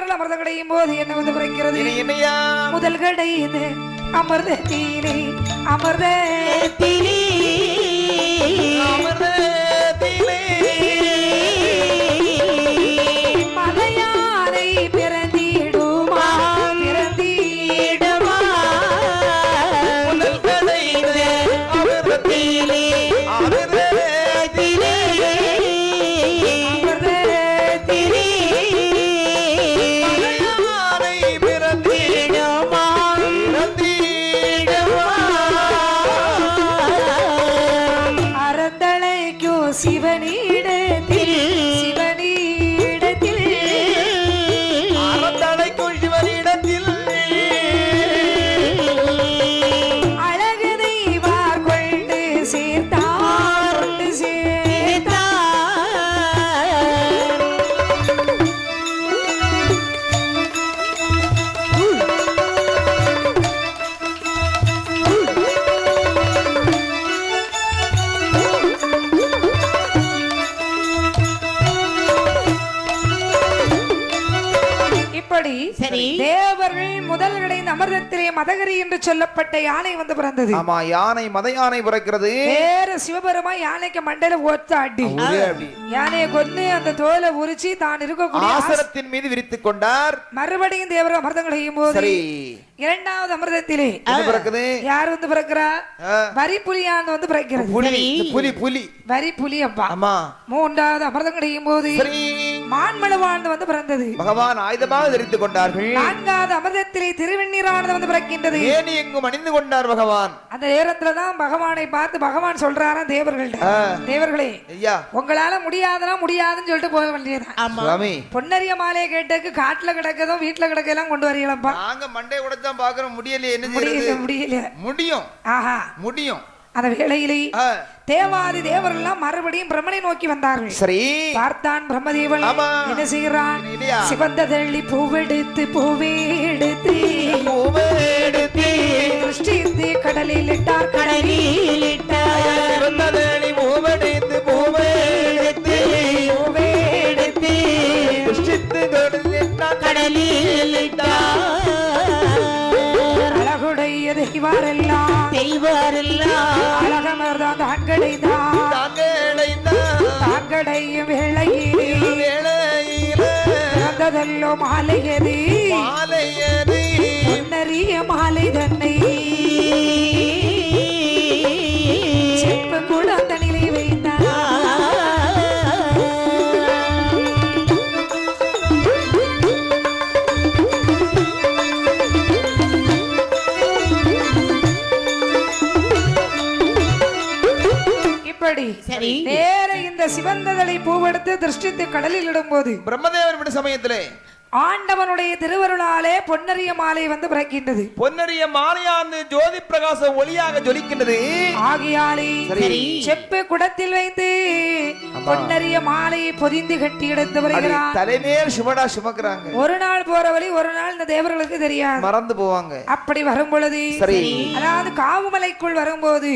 தேவர்கள் அமர்ந்த கடையும் போது என்ன வந்து பிறக்கிறது? முதல் கடையுது அமர்தத்திலே அமர்தத்திலே அமர்தத்திலே மலையானை பிறந்திடுமா பிறந்திடுமா முதல் கடையுது அமர்தத்திலே அமர்தத்திலே அமர்தத்திலே மலையானை பிறந்திடுமா சிவனிடத்தில் சிவனிடத்தில் அறந்தழைக்கும் சிவனிடத்தில் அழகு தெய்வார் கொண்டு சேர்த்தார் கொண்டு சேர்த்தார். தேவர்கள் முதல் அடைந்த அமிர்தத்திலே மதகரி என்று சொல்லப்பட்ட யானை வந்து பிறந்தது. ஆமா, யானை மத யானை பிறக்கிறது. வேற சிவபெருமா யானைக்கு மண்டையில ஒத்த அடி, யானையை கொண்டு அந்த தோலை உரிச்சு தான் இருக்கக்கூடிய ஆசனத்தின் மீது விரித்துக் கொண்டார். மறுபடியும் தேவர்கள் அமிர்தம் செய்யும் போது இரண்டாவது அமிர்தத்திலே பிறக்குது. யார் வந்து பிறக்கிறா? வரி புலியான் வந்து பிறக்கிறது. புலி புலி வரி புலி அப்பா. ஆமா. மூன்றாவது அமிர்தம் கிடையும் போது மான்மலவான் வந்து பிறந்தது. பகவான் ஆயுதமாக தரித்துக் கொண்டார்கள். நான்காவது அமிர்தத்திலே திருவெண்ணீரானது வந்து பிறக்கின்றது. ஏனி எங்கும் அணிந்து கொண்டார் பகவான். அந்த நேரத்துலதான் பகவானை பார்த்து பகவான் சொல்றாராம் தேவர்கள்ட்ட, தேவர்களே ஐயா உங்களால முடியாதுன்னா முடியாதுன்னு சொல்லிட்டு போக வேண்டியது. பொன்னரிய மாலையை கேட்டதுக்கு காட்டுல கிடக்கதோ வீட்டுல கிடக்கலாம் கொண்டு வரீங்களப்பா. நாங்க மண்டை உடைச்சான் பாக்குறோம், முடியல என்ன முடியல முடியும். ஆஹா முடியும். அந்த வேளையிலே தேவாதி தேவரெல்லாம் மறுபடியும் பிரம்மனை நோக்கி வந்தார்கள். சரி, பார்த்தான் பிரம்மதேவன் என்ன செய்கிறான்? சிவந்த தள்ளி பூவெடுத்து பூவேடுத்து திருஷ்டித்து கடலில் இட்டார் கடலில் இட்டார் பூவெடுத்து பூவேடுத்து பூவேடுத்து திருஷ்டித்து கடலில் இட்டார். அழகுடைய தெய்வாரெல்லாம் அழகமர்தான் தாங்கடையும் வேளையிலே பிறந்ததல்லோ மாலையது பொன்னரிய மாலை தன்னை செப்பு குளத்தனிலே வைத்தார். நேர இந்த சிவந்ததலை பூவெடுத்து திருஷ்டித்து கடலில் இடும்போது பிரம்மதேவர் சமயத்திலே ஆண்டவனுடைய திருவருளாலே பொன்னரிய மாலை வந்து பிறக்கின்றது. பொன்னரிய மாலையானது ஜோதி பிரகாசம் ஒளியாக ஜொலிக்கின்றது. ஆகியாலே செப்பு குடத்தில் வைத்து பொன்னரிய மாலையை பொதிந்து கட்டி எடுத்து வருகிறார். தலைமையில் சுமடா சுமக்கிறாங்க. ஒரு நாள் போற வழி ஒரு நாள் இந்த தேவர்களுக்கு தெரியாது, மறந்து போவாங்க. அப்படி வரும் பொழுது அதாவது காவுமலைக்குள் வரும்போது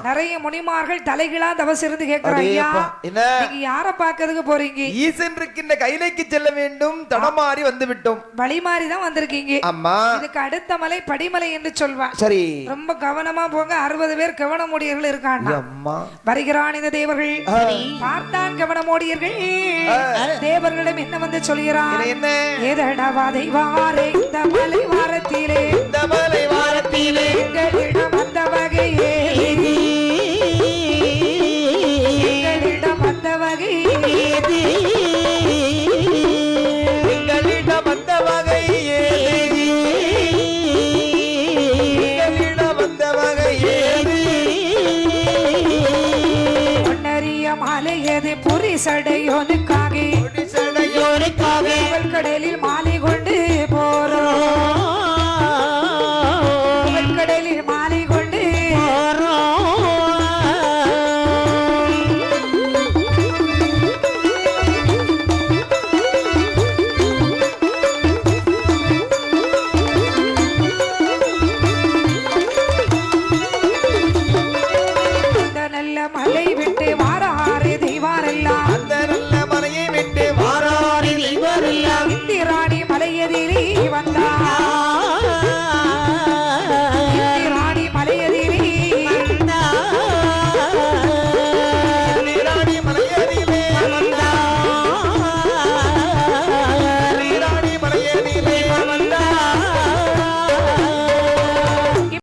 நிறைய முனிமார்கள் தலைகளா தவஸ் இருந்து கேட்கிறாங்க, நீங்க யார பாக்கிறதுக்கு போறீங்க? ஈசன் இருக்கின்ற கைலைக்கு செல்ல வேண்டும், தடமா வந்து விட்டோம், வழி மாறி தான் வந்திருக்கீங்க. அம்மா இதுக்கு அடுத்த மலை படிமலை என்று சொல்வான். சரி, ரொம்ப கவனமா போங்க. 60 பேர் கவனமோடியர்கள் இருக்காங்க. அம்மா வருகிறான் இந்த தேவர்கள். பார்த்தான் கவனமோடியர்கள். தேவர்களிடம் என்ன வந்து சொல்கிறான்? என்ன ஏதடவா தெய்வாரே இந்த மலை வாரத்திலே இந்த மலை வாரத்திலே எங்களிடம் அந்த வகையே எங்களிடம் அந்த வகை புரிசடையோனுக்காக கடலில் மாலை